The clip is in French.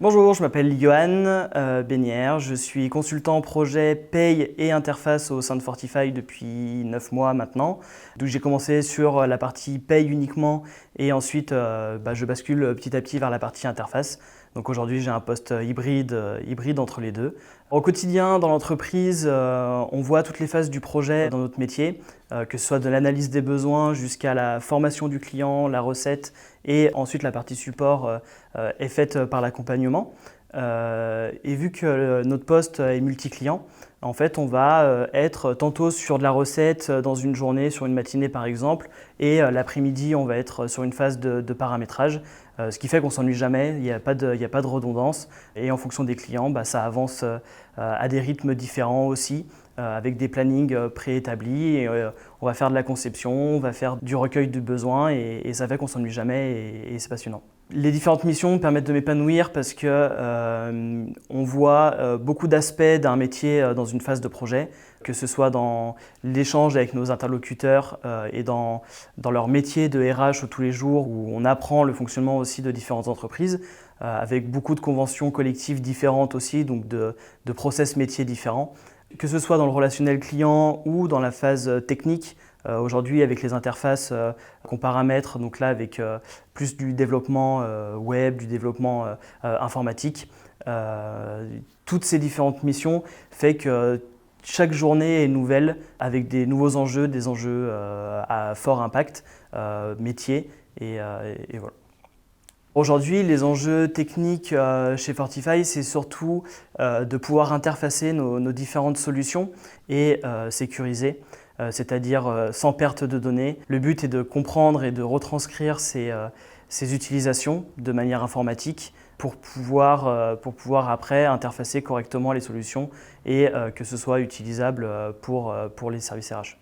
Bonjour, je m'appelle Johan Bénière, je suis consultant projet paye et interface au sein de Fortify depuis 9 mois maintenant. Donc j'ai commencé sur la partie paye uniquement et ensuite je bascule petit à petit vers la partie interface. Donc aujourd'hui j'ai un poste hybride entre les deux. Au quotidien dans l'entreprise, on voit toutes les phases du projet dans notre métier, que ce soit de l'analyse des besoins jusqu'à la formation du client, la recette et ensuite la partie support est faite par l'accompagnement. Et vu que notre poste est multi-client, en fait, on va être tantôt sur de la recette dans une journée, sur une matinée par exemple, et l'après-midi, on va être sur une phase de paramétrage, ce qui fait qu'on ne s'ennuie jamais, il n'y a pas de redondance. Et en fonction des clients, ça avance à des rythmes différents aussi, avec des plannings préétablis. Et, on va faire de la conception, on va faire du recueil de besoins, et ça fait qu'on ne s'ennuie jamais, et c'est passionnant. Les différentes missions me permettent de m'épanouir parce que on voit beaucoup d'aspects d'un métier dans une phase de projet, que ce soit dans l'échange avec nos interlocuteurs et dans leur métier de RH tous les jours, où on apprend le fonctionnement aussi de différentes entreprises, avec beaucoup de conventions collectives différentes aussi, donc de process métiers différents. Que ce soit dans le relationnel client ou dans la phase technique, aujourd'hui avec les interfaces qu'on paramètre, donc là avec plus du développement web, du développement informatique, toutes ces différentes missions fait que chaque journée est nouvelle avec des nouveaux enjeux, des enjeux à fort impact métier et voilà. Aujourd'hui, les enjeux techniques chez Fortify, c'est surtout de pouvoir interfacer nos différentes solutions et sécuriser, c'est-à-dire sans perte de données. Le but est de comprendre et de retranscrire ces utilisations de manière informatique pour pouvoir après interfacer correctement les solutions et que ce soit utilisable pour les services RH.